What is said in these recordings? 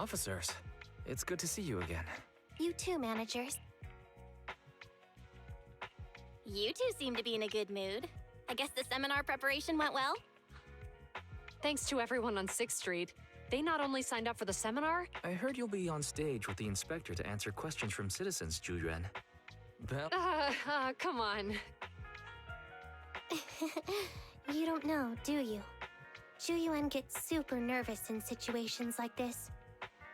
Officers, it's good to see you again. You too, managers. You two seem to be in a good mood. I guess the seminar preparation went well? Thanks to everyone on 6th Street. They not only signed up for the seminar... I heard you'll be on stage with the inspector to answer questions from citizens, Chжу Юань. Come on. You don't know, do you? Chжu Yuan gets super nervous in situations like this.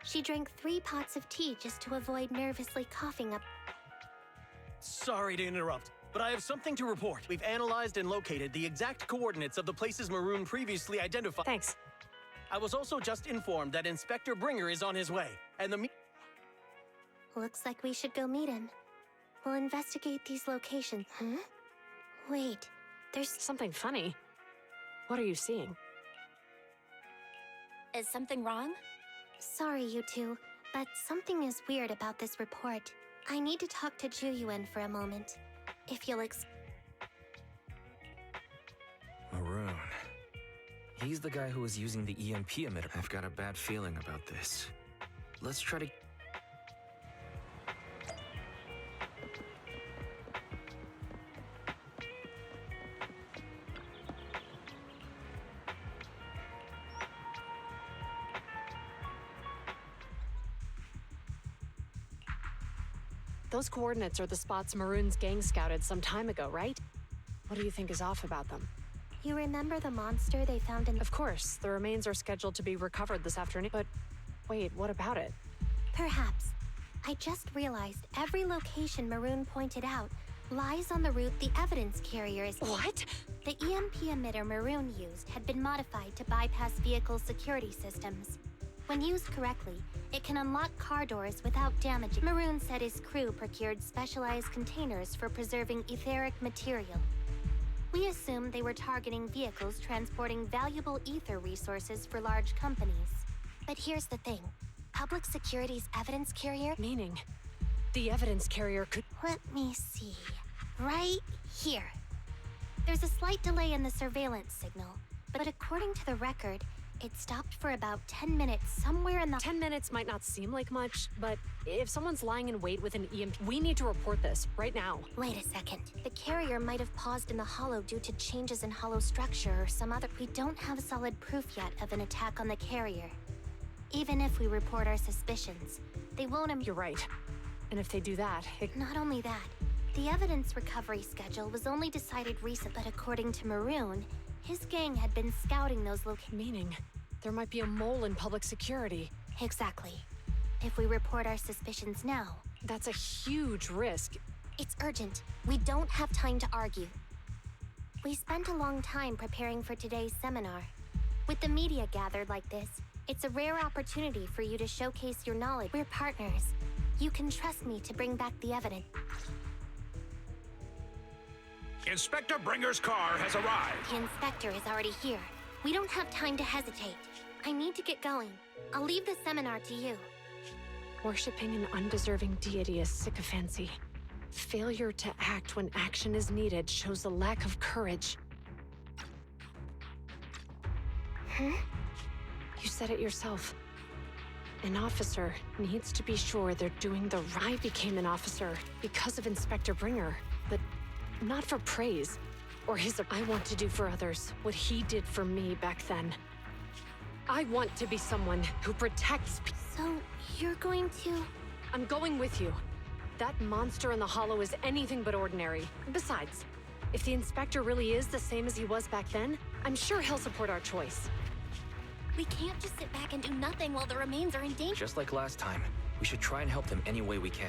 She drank 3 pots of tea just to avoid nervously coughing up. Sorry to interrupt, but I have something to report. We've analyzed and located the exact coordinates of the places Maroon previously identified. Thanks. I was also just informed that Inspector Bringer is on his way, and the Looks like we should go meet him. We'll investigate these locations. Huh? Wait, there's Something funny. What are you seeing? Is something wrong? Sorry, you two, but something is weird about this report. I need to talk to Chжu Yuan for a moment. If you'll Maroon. He's the guy who was using the EMP emitter. I've got a bad feeling about this. Let's try to... Those coordinates are the spots Maroon's gang scouted some time ago, right? What do you think is off about them? You remember the monster they found in... Of course, the remains are scheduled to be recovered this afternoon. But wait, what about it? Perhaps. I just realized every location Maroon pointed out lies on the route the evidence carrier is... What? The EMP emitter Maroon used had been modified to bypass vehicle security systems. When used correctly, it can unlock car doors without damaging. Maroon said his crew procured specialized containers for preserving etheric material. We assumed they were targeting vehicles transporting valuable ether resources for large companies. But here's the thing. Public Security's evidence carrier... Meaning, the evidence carrier could... Let me see. Right here. There's a slight delay in the surveillance signal, but according to the record, it stopped for about 10 minutes somewhere in the... 10 minutes might not seem like much, but if someone's lying in wait with an EMP, we need to report this right now. Wait a second. The carrier might have paused in the hollow due to changes in hollow structure or some other... We don't have solid proof yet of an attack on the carrier. Even if we report our suspicions, they won't... You're right. And if they do that, Not only that, the evidence recovery schedule was only decided recently, but according to Maroon, his gang had been scouting those locations. Meaning, there might be a mole in public security. Exactly. If we report our suspicions now... That's a huge risk. It's urgent. We don't have time to argue. We spent a long time preparing for today's seminar. With the media gathered like this, it's a rare opportunity for you to showcase your knowledge. We're partners. You can trust me to bring back the evidence. Inspector Bringer's car has arrived. The inspector is already here. We don't have time to hesitate. I need to get going. I'll leave the seminar to you. Worshipping an undeserving deity is sycophancy. Failure to act when action is needed shows a lack of courage. Huh? You said it yourself. An officer needs to be sure they're doing the right. I became an officer because of Inspector Bringer, but not for praise or his... I want to do for others what he did for me back then. I want to be someone who protects people. So, you're going to... I'm going with you. That monster in the hollow is anything but ordinary. Besides, if the inspector really is the same as he was back then, I'm sure he'll support our choice. We can't just sit back and do nothing while the remains are in danger. Just like last time, we should try and help them any way we can.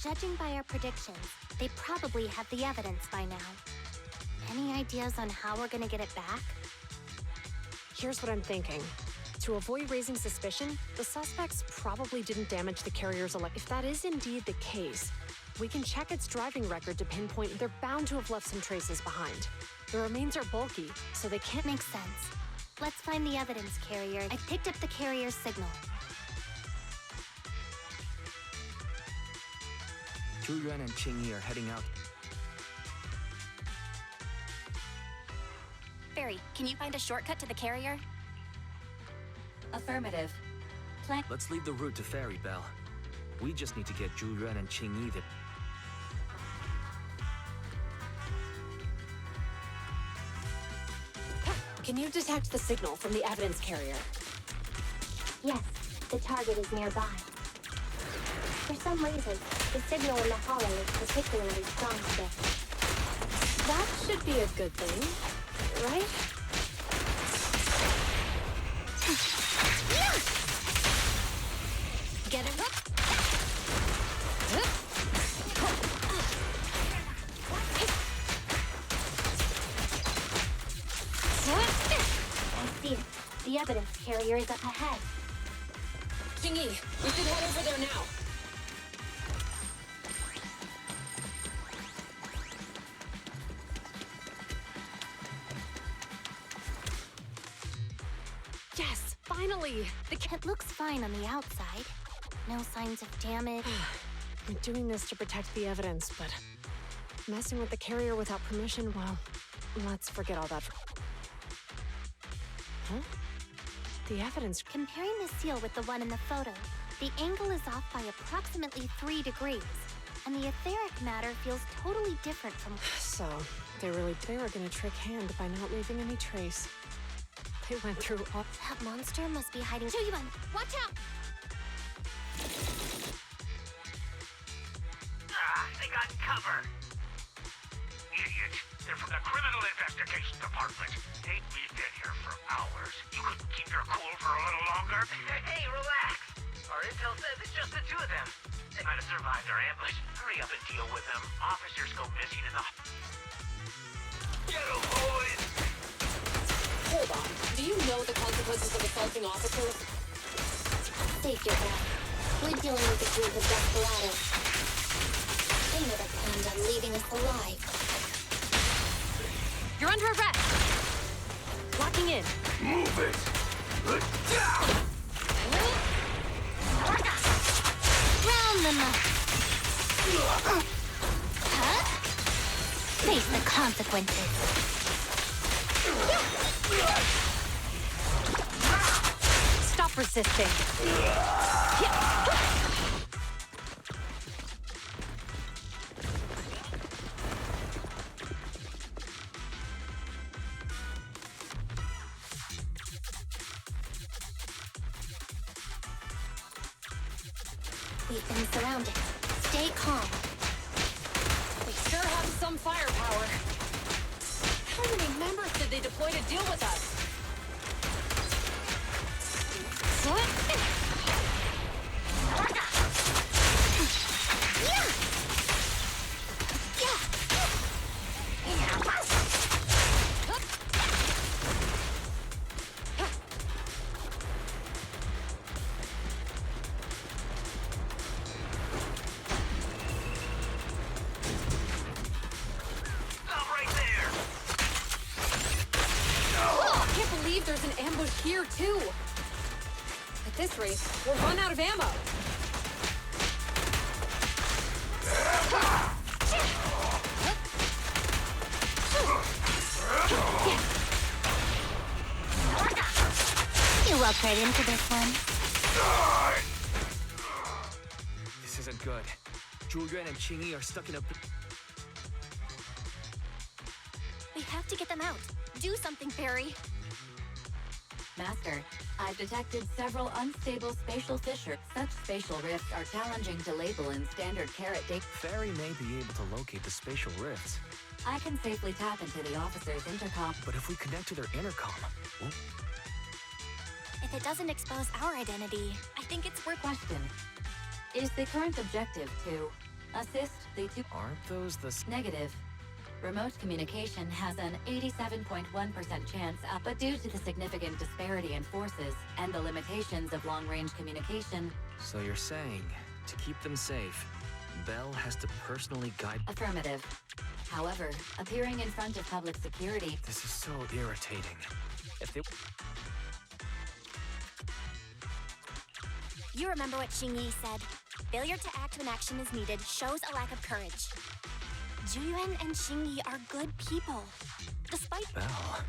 Judging by our predictions, they probably have the evidence by now. Any ideas on how we're gonna get it back? Here's what I'm thinking. To avoid raising suspicion, the suspects probably didn't damage the carrier's If that is indeed the case, we can check its driving record to pinpoint they're bound to have left some traces behind. The remains are bulky, so they can't Makes sense. Let's find the evidence carrier. I picked up the carrier's signal. Zhu Yuan and Qingyi are heading out. Barry, can you find a shortcut to the carrier? Affirmative. Let's leave the route to Ferry Bell. We just need to get Zhu Yuan and Qingyi the... Can you detect the signal from the evidence carrier? Yes, the target is nearby. For some reason, the signal in the hollow is particularly strong today. That should be a good thing, right? Get it? I see it. The evidence carrier is up ahead. Chingy, we should head over there now. Yes, finally! It looks fine on the outside. No signs of damage. We're doing this to protect the evidence, but messing with the carrier without permission, well, let's forget all that. Huh? The evidence... Comparing the seal with the one in the photo, the angle is off by approximately 3 degrees, and the etheric matter feels totally different from... So, they were gonna trick Hand by not leaving any trace. They went through all... That monster must be hiding... Zhu Yuan, watch out! They got cover. Idiots. They're from the Criminal Investigation Department. We've been here for hours. You couldn't keep your cool for a little longer? Hey, relax. Our intel says it's just the two of them. They might have survived our ambush. Hurry up and deal with them. Officers go missing in the... Get 'em, boys! Hold on. Do you know the consequences of assaulting officers? Save your breath. We're dealing with a group of desperados. They never planned on leaving us alive. You're under arrest! Locking in. Move it! Round them up. Huh? Face the consequences. Stop resisting. We've been surrounded. Stay calm. They sure have some firepower. How many members did they deploy to deal with us? There's an ambush here, too. At this rate, we'll run out of ammo. You walked right into this one. This isn't good. Zhu Yuan and Qingyi are stuck in a... We have to get them out. Do something, Barry. Master, I've detected several unstable spatial fissures. Such spatial rifts are challenging to label in standard carat data. Ferry may be able to locate the spatial rifts, I can safely tap into the officer's intercom. but if we connect to their intercom... well, If it doesn't expose our identity, I think it's worth... Question. Is the current objective to Assist the two. Aren't those the... Negative. Remote communication has an 87.1% chance, but due to the significant disparity in forces and the limitations of long-range communication... So you're saying, to keep them safe, Bell has to personally guide... Affirmative. However, appearing in front of public security... This is so irritating. If they... You remember what Xingyi said? Failure to act when action is needed shows a lack of courage. Zhu Yuan and Xingyi are good people. Despite... Bell...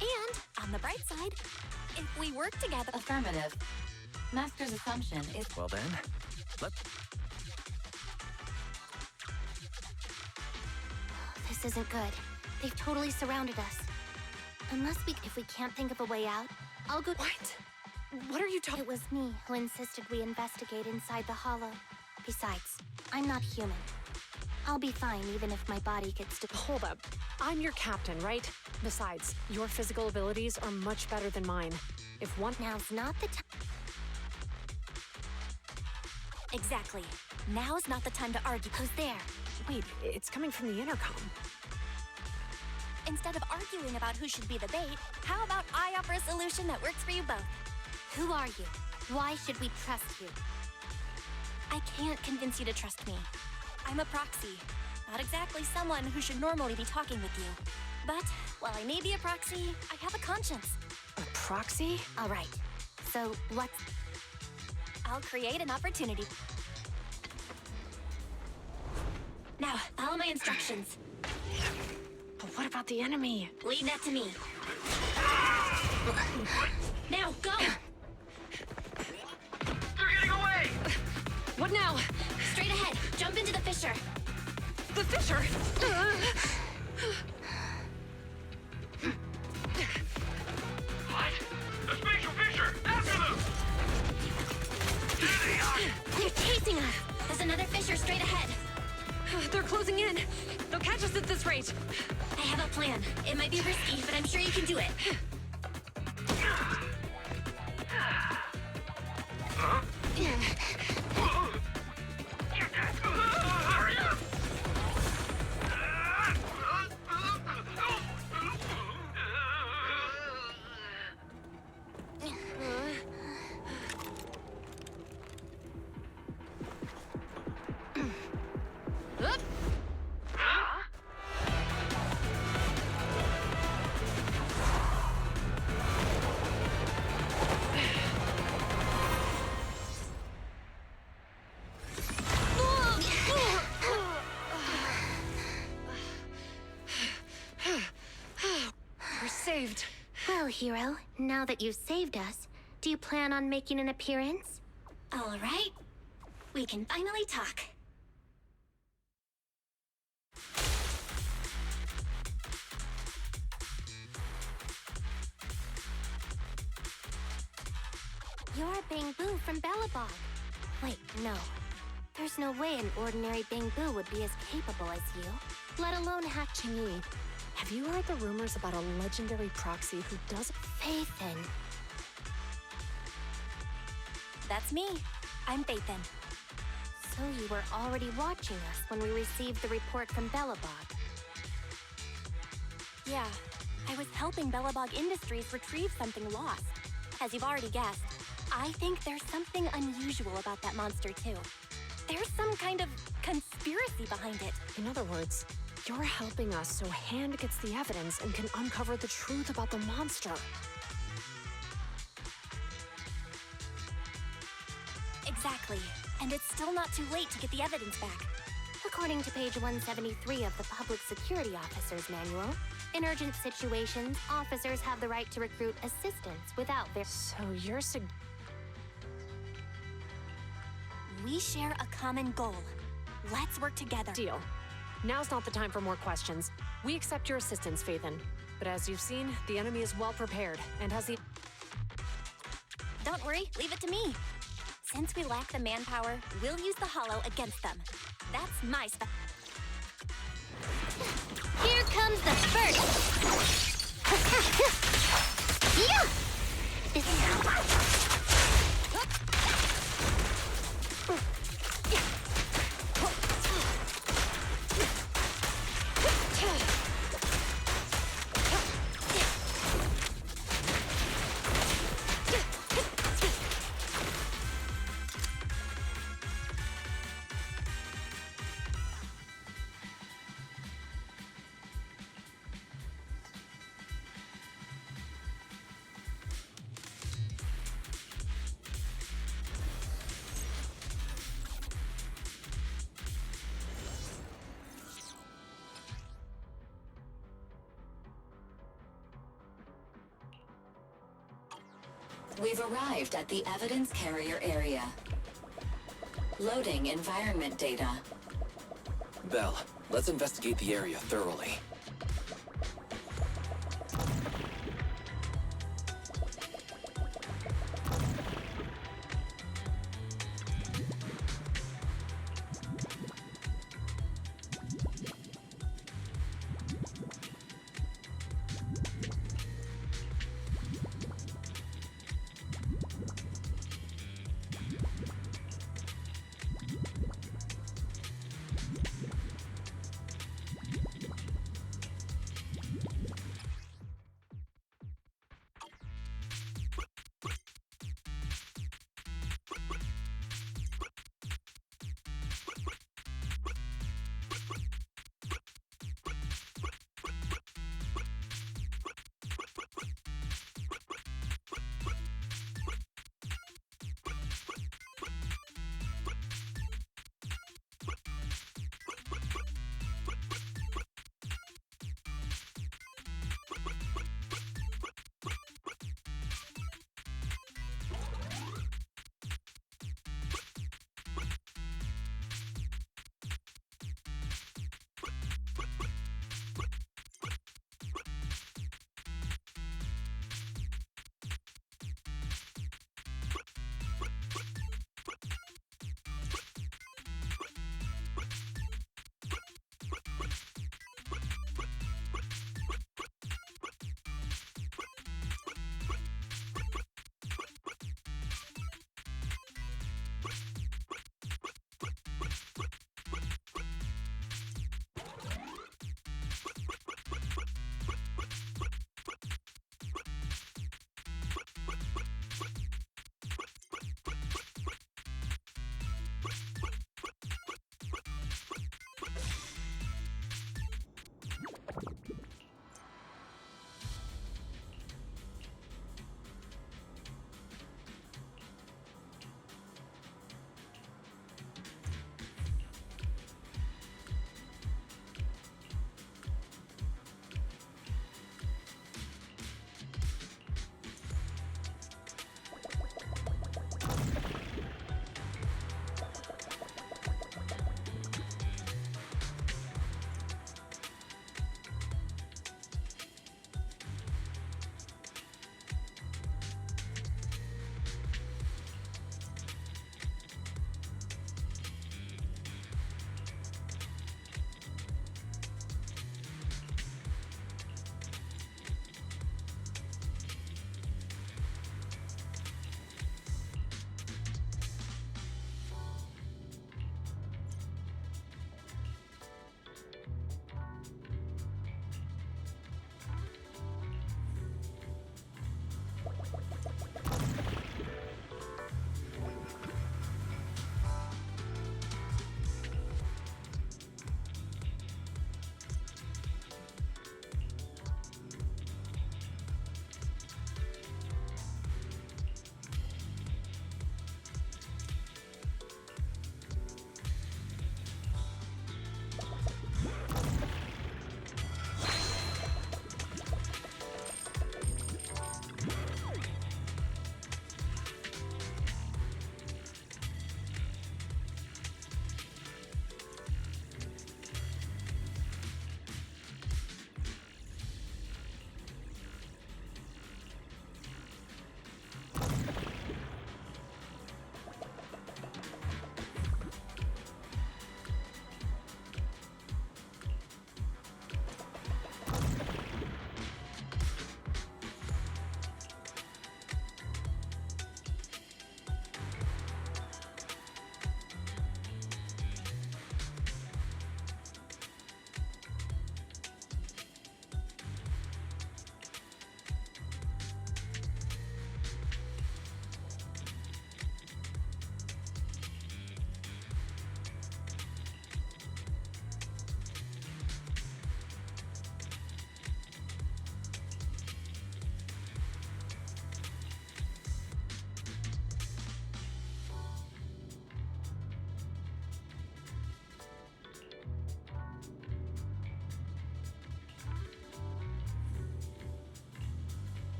And, on the bright side, if we work together... Affirmative. Master's assumption is... Well then, let... This isn't good. They've totally surrounded us. If we can't think of a way out, I'll go... What? What are you talking... It was me who insisted we investigate inside the hollow. Besides, I'm not human. I'll be fine even if my body gets to... Hold up. I'm your captain, right? Besides, your physical abilities are much better than mine. If one... Now's not the time... Exactly. Now's not the time to argue. Who's there? Wait, it's coming from the intercom. Instead of arguing about who should be the bait, how about I offer a solution that works for you both? Who are you? Why should we trust you? I can't convince you to trust me. I'm a proxy. Not exactly someone who should normally be talking with you. But, while I may be a proxy, I have a conscience. A proxy? All right. So, what's... I'll create an opportunity. Now, follow my instructions. But what about the enemy? Leave that to me. Now, go! They're getting away! What now? Straight ahead. Jump into the fissure. The fissure! What? The spatial fissure! After them! There they are! They're chasing us. There's another fissure straight ahead. They're closing in. They'll catch us at this rate. I have a plan. It might be risky, but I'm sure you can do it. Hurry up! We're saved. Well, hero, now that you've saved us, do you plan on making an appearance? All right. We can finally talk. You're Bangbu from Bellabog. Wait, no. There's no way an ordinary Bangbu would be as capable as you, let alone Chingy, have you heard the rumors about a legendary proxy who does... Faithin. That's me. I'm Faithen. So you were already watching us when we received the report from Bellabog. Yeah, I was helping Bellabog Industries retrieve something lost. As you've already guessed, I think there's something unusual about that monster too. There's some kind of conspiracy behind it. In other words, you're helping us so Hand gets the evidence and can uncover the truth about the monster. Exactly. And it's still not too late to get the evidence back. According to page 173 of the Public Security Officer's Manual, in urgent situations, officers have the right to recruit assistance without their... So you're We share a common goal. Let's work together. Deal. Now's not the time for more questions. We accept your assistance, Faithen. But as you've seen, the enemy is well prepared and has the... Don't worry, leave it to me. Since we lack the manpower, we'll use the hollow against them. That's my Here comes the first! Yeah! We've arrived at the evidence carrier area. Loading environment data. Belle, let's investigate the area thoroughly.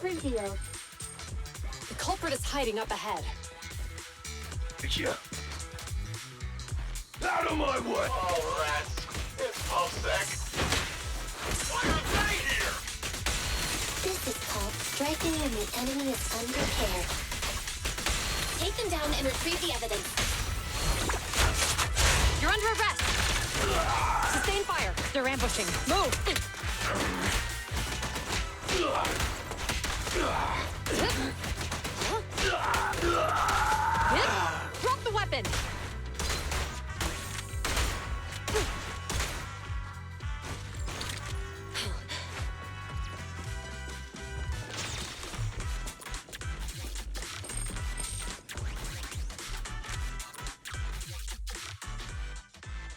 revealed. The culprit is hiding up ahead. Yeah. Out of my way! Oh, rats! It's Pulsec! Why are they here? This is called striking when the enemy is unprepared. Take them down and retrieve the evidence. You're under arrest! Sustain fire! They're ambushing. Move! Drop the weapon!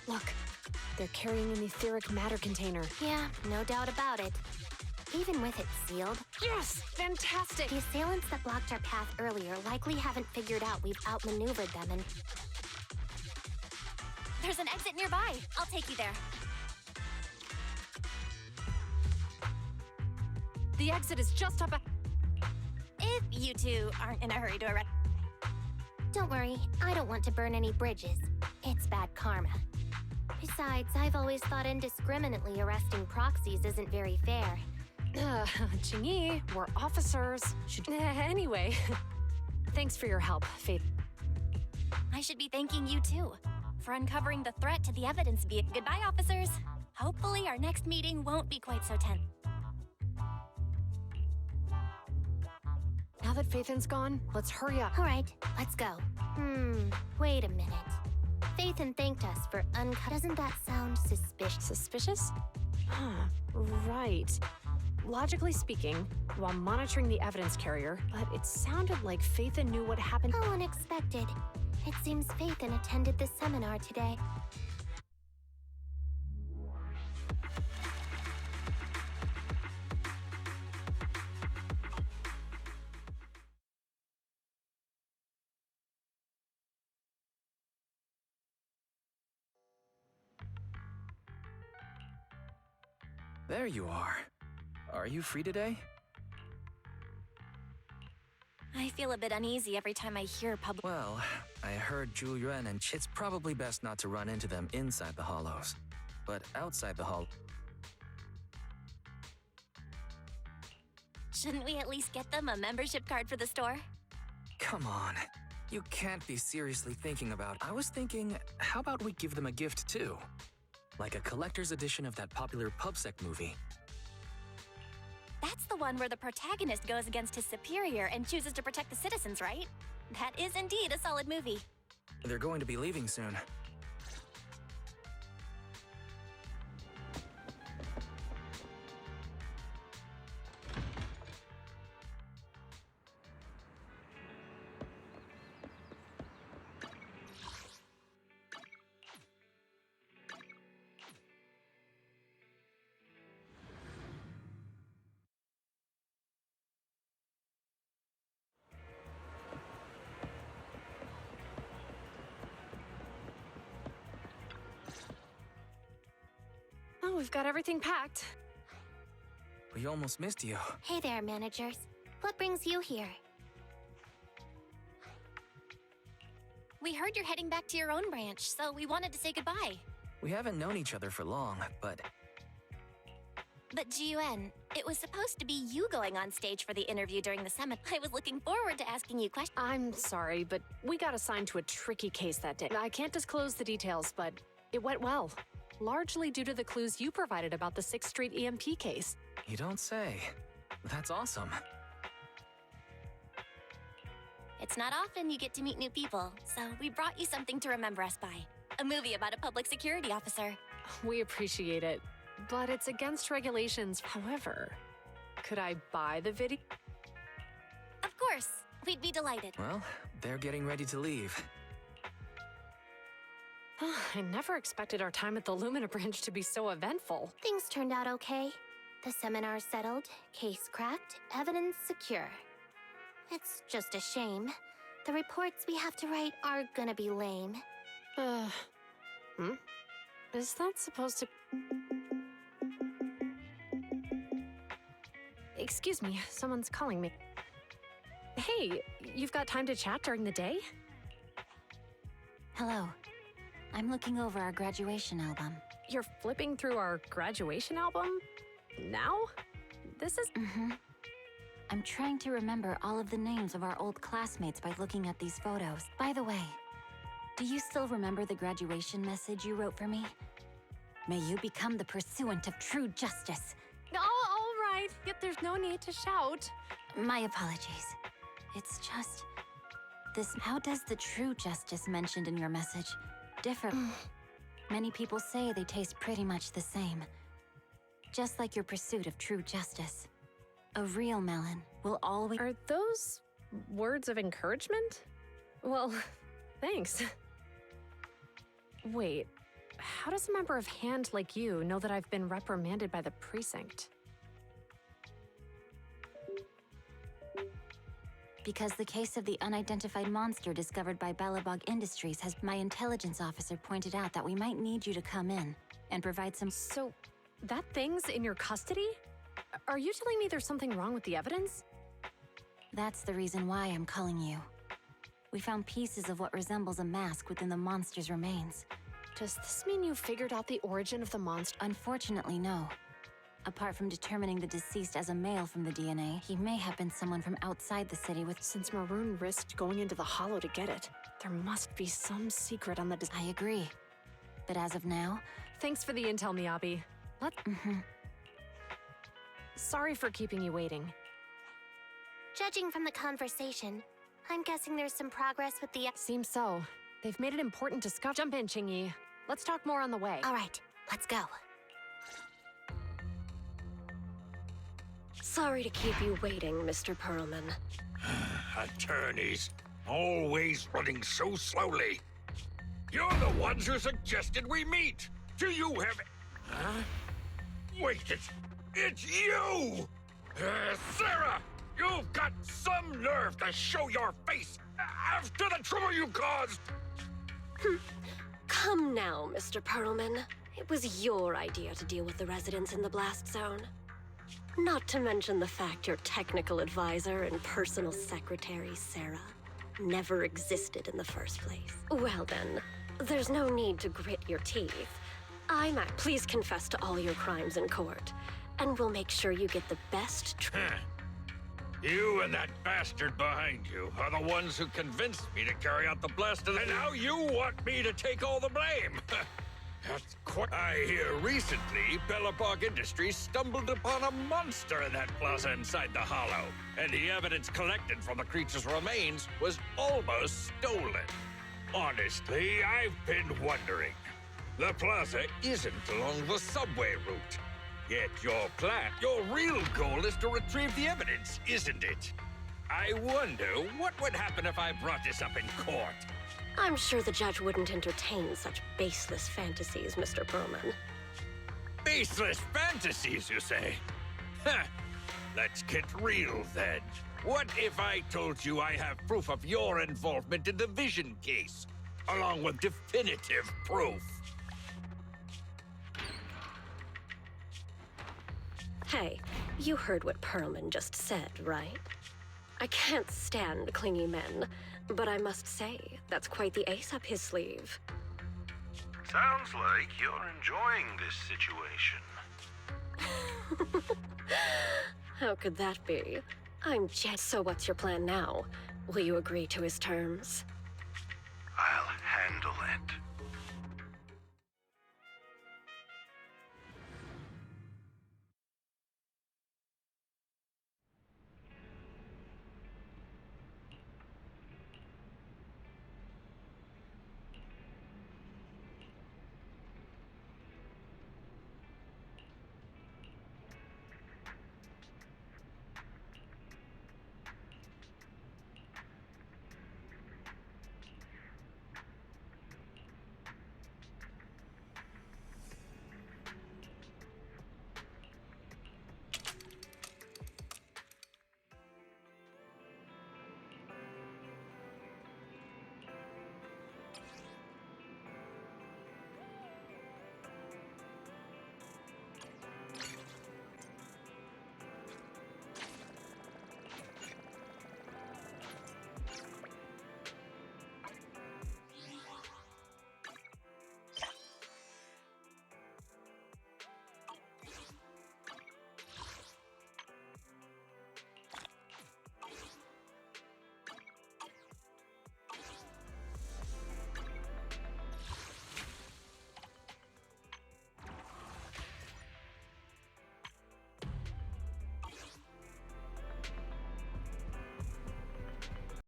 Look, they're carrying an etheric matter container. Yeah, no doubt about it. Even with it sealed, Yes! Fantastic! the assailants that blocked our path earlier likely haven't figured out we've outmaneuvered them and... There's an exit nearby. I'll take you there. The exit is just up If you two aren't in a hurry to arrest. Don't worry, I don't want to burn any bridges. It's bad karma. Besides, I've always thought indiscriminately arresting proxies isn't very fair. Цинъи, we're officers. Anyway, thanks for your help, Faith. I should be thanking you too for uncovering the threat to the evidence via. Goodbye, officers. Hopefully, our next meeting won't be quite so tense. Now that Faithen's gone, let's hurry up. All right, let's go. Wait a minute. Faithen thanked us for Doesn't that sound suspicious? Suspicious? Right. Logically speaking, while monitoring the evidence carrier, but it sounded like Faithen knew what happened. How unexpected. It seems Faithen attended the seminar today. There you are. Are you free today? I feel a bit uneasy every time I hear public. Well, I heard Zhu Yuan and it's probably best not to run into them inside the hollows. But outside the hall... Shouldn't we at least get them a membership card for the store? Come on. You can't be seriously thinking about... I was thinking, how about we give them a gift too? Like a collector's edition of that popular PubSec movie. That's the one where the protagonist goes against his superior and chooses to protect the citizens, right? That is indeed a solid movie. They're going to be leaving soon. Oh, we've got everything packed. We almost missed you. Hey there, managers. What brings you here? We heard you're heading back to your own branch, so we wanted to say goodbye. We haven't known each other for long, but... But Zhu Yuan, it was supposed to be you going on stage for the interview during the seminar. I was looking forward to asking you questions. I'm sorry, but we got assigned to a tricky case that day. I can't disclose the details, but it went well. Largely due to the clues you provided about the 6th Street EMP case. You don't say. That's awesome. It's not often you get to meet new people, so we brought you something to remember us by. A movie about a public security officer. We appreciate it, but it's against regulations. However, could I buy the video? Of course, we'd be delighted. Well, they're getting ready to leave. I never expected our time at the Lumina branch to be so eventful. Things turned out okay. The seminar settled, case cracked, evidence secure. It's just a shame. The reports we have to write are gonna be lame. Is that supposed to... Excuse me, someone's calling me. Hey, you've got time to chat during the day? Hello. I'm looking over our graduation album. You're flipping through our graduation album? Now? This is... I'm trying to remember all of the names of our old classmates by looking at these photos. By the way, do you still remember the graduation message you wrote for me? May you become the pursuant of true justice. Oh, all right. Yet there's no need to shout. My apologies. It's just... this... How does the true justice mentioned in your message differ? Many people say they taste pretty much the same. Just like your pursuit of true justice. A real melon will always... Are those words of encouragement? Well, thanks. Wait, how does a member of Hand like you know that I've been reprimanded by the precinct? Because the case of the unidentified monster discovered by Balabog Industries has... My intelligence officer pointed out that we might need you to come in and provide some... So, that thing's in your custody? Are you telling me there's something wrong with the evidence? That's the reason why I'm calling you. We found pieces of what resembles a mask within the monster's remains. Does this mean you figured out the origin of the monster? Unfortunately, no. Apart from determining the deceased as a male from the DNA, he may have been someone from outside the city with... Since Maroon risked going into the Hollow to get it, there must be some secret on the... I agree. But as of now... Thanks for the intel, Miyabi. Let's... Sorry for keeping you waiting. Judging from the conversation, I'm guessing there's some progress with the... Seems so. They've made it important to discover... Jump in, Chinyi. Let's talk more on the way. All right, let's go. Sorry to keep you waiting, Mr. Perlman. Attorneys, always running so slowly. You're the ones who suggested we meet. Do you have... Huh? Wait, it's you! Sarah! You've got some nerve to show your face after the trouble you caused! Come now, Mr. Perlman. It was your idea to deal with the residents in the blast zone. Not to mention the fact your technical advisor and personal secretary, Sarah, never existed in the first place. Well then, there's no need to grit your teeth. Please confess to all your crimes in court, and we'll make sure you get the best You and that bastard behind you are the ones who convinced me to carry out the blast, and now you want me to take all the blame. That's quite... I hear recently, Balabog Industries stumbled upon a monster in that plaza inside the Hollow, and the evidence collected from the creature's remains was almost stolen. Honestly, I've been wondering. The plaza isn't along the subway route. Yet your real goal is to retrieve the evidence, isn't it? I wonder what would happen if I brought this up in court. I'm sure the judge wouldn't entertain such baseless fantasies, Mr. Perlman. Baseless fantasies, you say? Huh. Let's get real, then. What if I told you I have proof of your involvement in the Vision case, along with definitive proof? Hey, you heard what Perlman just said, right? I can't stand clingy men, but I must say, that's quite the ace up his sleeve. Sounds like you're enjoying this situation. How could that be? I'm just... So what's your plan now? Will you agree to his terms? I'll handle it.